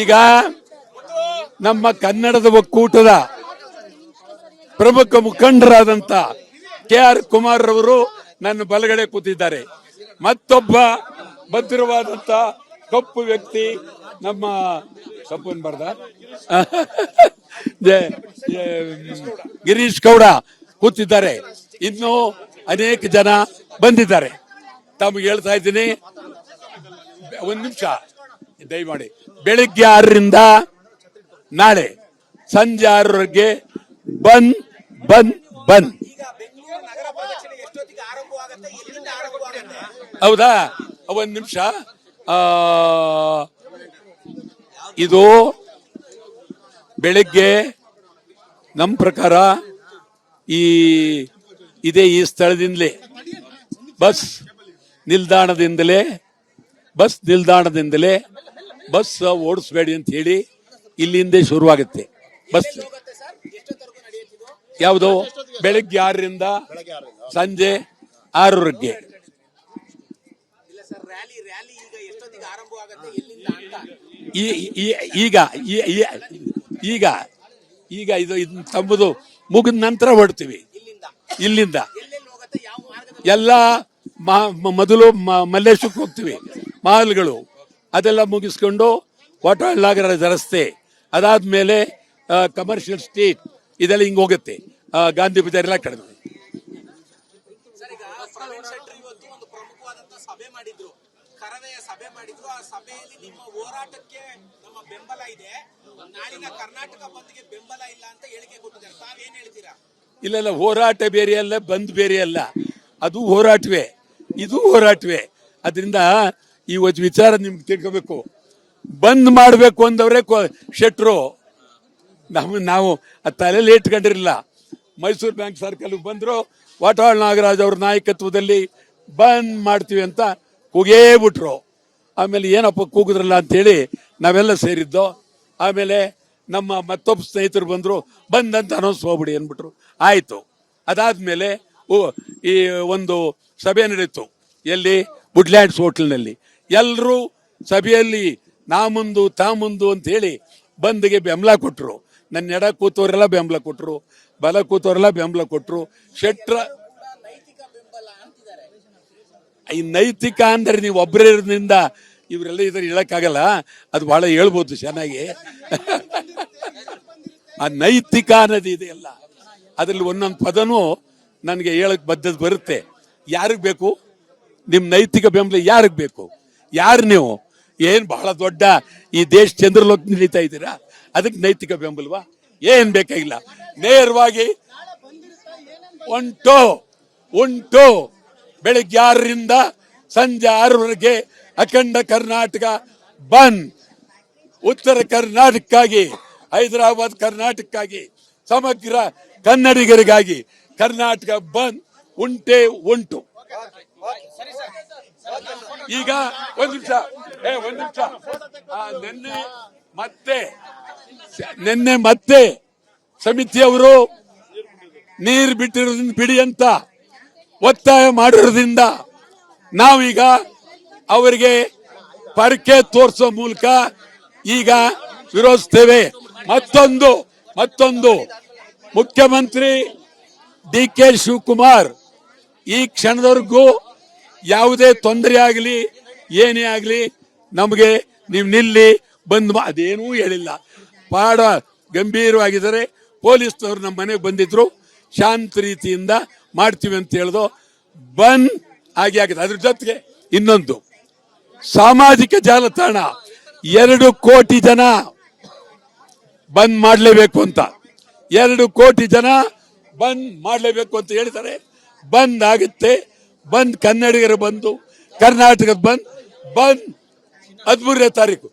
ಈಗ ನಮ್ಮ ಕನ್ನಡದ ಒಕ್ಕೂಟದ ಪ್ರಮುಖ ಮುಖಂಡರಾದಂತ KR ಕುಮಾರ್ ರವರು ನನ್ನ ಬಲಗಡೆ ಕೂತಿದ್ದಾರೆ. ಮತ್ತೊಬ್ಬ ಭದ್ರವಾದಂತ ಕಪ್ಪು ವ್ಯಕ್ತಿ ನಮ್ಮ ಕಪ್ಪು ಬರ್ದ ಗಿರೀಶ್ ಗೌಡ ಕೂತಿದ್ದಾರೆ. ಇನ್ನು ಅನೇಕ ಜನ ಬಂದಿದ್ದಾರೆ. ತಮಗೆ ಹೇಳ್ತಾ ಇದ್ದೀನಿ, ಒಂದು ನಿಮಿಷ ದಯಮಾಡಿ. ಬೆಳಿಗ್ಗೆ 6ರಿಂದ ನಾಳೆ ಸಂಜೆ 6ರವರೆಗೆ ಬಂದ್ ಬಂದ್ ಬಂದ್. ಹೌದಾ? ಒಂದ್ ನಿಮಿಷ. ಇದು ಬೆಳಿಗ್ಗೆ ನಮ್ಮ ಪ್ರಕಾರ ಈ ಸ್ಥಳದಿಂದಲೇ ಬಸ್ ನಿಲ್ದಾಣದಿಂದಲೇ ಬಸ್ ಓಡಿಸ್ಬೇಡಿ ಅಂತ ಹೇಳಿ ಇಲ್ಲಿಂದ ಶುರುವಾಗುತ್ತೆ ಬಸ್. ಯಾವುದು? ಬೆಳಿಗ್ಗೆ 6ರಿಂದ ಸಂಜೆ 6ರವರೆಗೆ. ಈಗ ಇದು ತಮ್ಮದು ಮುಗಿದ ನಂತರ ಹೊಡ್ತೀವಿ. ಇಲ್ಲಿಂದ ಎಲ್ಲ ಮೊದಲು ಮಲ್ಲೇಶ್ವರಕ್ಕೆ ಹೋಗ್ತೀವಿ, ಮಾಲ್ಗಳು ಅದೆಲ್ಲ ಮುಗಿಸ್ಕೊಂಡು ವಾಟಾಳ್ ನಾಗರಾಜ ರಸ್ತೆ, ಅದಾದ್ಮೇಲೆ ಕಮರ್ಷಿಯಲ್ ಸ್ಟ್ರೀಟ್, ಇದೆಲ್ಲ ಹಿಂಗ್ ಹೋಗುತ್ತೆ. ಗಾಂಧಿ ಬಜಾರ್ ಎಲ್ಲ ಕಡಿಮೆ. ಇಲ್ಲ, ಹೋರಾಟ ಬೇರೆ ಅಲ್ಲ, ಬಂದ್ ಬೇರೆ ಅಲ್ಲ. ಅದು ಹೋರಾಟವೇ, ಇದು ಹೋರಾಟವೇ. ಅದರಿಂದ ಈ ವಿಚಾರ ನಿಮ್ಗೆ ತಿಳ್ಕೋಬೇಕು. ಬಂದ್ ಮಾಡಬೇಕು ಅಂದವ್ರೆ ಶೆಟ್ರು. ನಾವು ತಲೆಯಲ್ಲಿ ಇಟ್ಕೊಂಡಿರಲಿಲ್ಲ. ಮೈಸೂರು ಬ್ಯಾಂಕ್ ಸರ್ಕಲ್ ಬಂದ್ರು, ವಾಟಾಳ್ ನಾಗರಾಜ್ ಅವ್ರ ನಾಯಕತ್ವದಲ್ಲಿ ಬಂದ್ ಮಾಡ್ತೀವಿ ಅಂತ ಕೂಗೇ ಬಿಟ್ರು. ಆಮೇಲೆ ಏನಪ್ಪ ಕೂಗುದ್ರಲ್ಲ ಅಂತೇಳಿ ನಾವೆಲ್ಲ ಸೇರಿದ್ದೋ. ಆಮೇಲೆ ನಮ್ಮ ಮತ್ತೊಬ್ಬ ಸ್ನೇಹಿತರು ಬಂದ್ರು, ಬಂದಂತ ಅನೌನ್ಸ್ ಹೋಗ್ಬಿಡಿ ಅಂದ್ಬಿಟ್ರು. ಆಯ್ತು. ಅದಾದ್ಮೇಲೆ ಈ ಒಂದು ಸಭೆ ನಡೀತು. ಎಲ್ಲಿ? ವುಡ್ಲ್ಯಾಂಡ್ಸ್ ಹೋಟೆಲ್ನಲ್ಲಿ. ಎಲ್ಲರೂ ಸಭೆಯಲ್ಲಿ ನಾ ಮುಂದು ತಾ ಮುಂದು ಅಂತ ಹೇಳಿ ಬಂದ್ಗೆ ಬೆಂಬಲ ಕೊಟ್ರು. ನನ್ನ ಎಡ ಕೂತವರೆಲ್ಲ ಬೆಂಬಲ ಕೊಟ್ರು, ಬಲ ಕೂತವರೆಲ್ಲ ಬೆಂಬಲ ಕೊಟ್ರು. ಶೆಟ್ರ ಈ ನೈತಿಕ ಅಂದ್ರೆ ನೀವು ಒಬ್ಬರಿಂದ ಇವರೆಲ್ಲ ಇದ್ರ ಹೇಳಕ್ಕಾಗಲ್ಲ. ಅದು ಬಹಳ ಹೇಳ್ಬೋದು ಚೆನ್ನಾಗಿ. ಆ ನೈತಿಕ ಅನ್ನೋದು ಇದೆಯಲ್ಲ, ಅದ್ರಲ್ಲಿ ಒಂದೊಂದು ಪದನೂ ನನಗೆ ಹೇಳಕ್ ಬದ್ದದ್ ಬರುತ್ತೆ. ಯಾರಿಗ್ ಬೇಕು ನಿಮ್ ನೈತಿಕ ಬೆಂಬಲ? ಯಾರಿಗ್ ಬೇಕು? ಯಾರು ನೀವು? ಏನ್ ಬಹಳ ದೊಡ್ಡ ಈ ದೇಶ ಚಂದ್ರಲೋಕ ನಡೀತಾ ಇದ್ದೀರಾ? ಅದಕ್ಕೆ ನೈತಿಕ ಬೆಂಬಲವಾ? ಏನ್ ಬೇಕಾಗಿಲ್ಲ. ನೇರವಾಗಿ ಉಂಟು ಬೆಳಿಗ್ಗೆ 6ರಿಂದ ಸಂಜೆ 6ರವರೆಗೆ ಅಖಂಡ ಕರ್ನಾಟಕ ಬಂದ್. ಉತ್ತರ ಕರ್ನಾಟಕಕ್ಕಾಗಿ, ಹೈದರಾಬಾದ್ ಕರ್ನಾಟಕಕ್ಕಾಗಿ, ಸಮಗ್ರ ಕನ್ನಡಿಗರಿಗಾಗಿ ಕರ್ನಾಟಕ ಬಂದ್ ಉಂಟು. ಈಗ ಒಂದ್ ನಿಮಿಷ ನಿನ್ನೆ ಮತ್ತೆ ಸಮಿತಿಯವರು ನೀರು ಬಿಟ್ಟಿರೋದ್ರಿಂದ ಬಿಡಿ ಅಂತ ಒತ್ತಾಯ ಮಾಡಿರೋದ್ರಿಂದ ನಾವೀಗ ಅವರಿಗೆ ಪರಕೆ ತೋರಿಸೋ ಮೂಲಕ ಈಗ ವಿರೋಧಿಸ್ತೇವೆ. ಮತ್ತೊಂದು ಮುಖ್ಯಮಂತ್ರಿ DK ಶಿವಕುಮಾರ್ ಈ ಕ್ಷಣದವರೆಗೂ ಯಾವುದೇ ತೊಂದರೆ ಆಗಲಿ ಏನೇ ಆಗಲಿ ನಮಗೆ ನೀವು ನಿಲ್ಲಿ ಬಂದ್ ಅದೇನೂ ಹೇಳಿಲ್ಲ. ಪಾಡ ಗಂಭೀರವಾಗಿದ್ದಾರೆ. ಪೊಲೀಸ್ನವರು ನಮ್ಮ ಮನೆಗೆ ಬಂದಿದ್ರು, ಶಾಂತ ರೀತಿಯಿಂದ ಮಾಡ್ತೀವಿ ಅಂತ ಹೇಳ್ದು ಬಂದ್ ಆಗಿದೆ. ಅದ್ರ ಜೊತೆಗೆ ಇನ್ನೊಂದು ಸಾಮಾಜಿಕ ಜಾಲತಾಣ 2 ಕೋಟಿ ಜನ ಬಂದ್ ಮಾಡಲೇಬೇಕು ಅಂತ, 2 ಕೋಟಿ ಜನ ಬಂದ್ ಮಾಡಲೇಬೇಕು ಅಂತ ಹೇಳಿದ್ದಾರೆ. ಬಂದ್ ಆಗುತ್ತೆ. ಬಂದ್ ಕನ್ನಡಿಗರ ಬಂದು ಕರ್ನಾಟಕದ ಬಂದ್ 13ನೇ ತಾರೀಕು.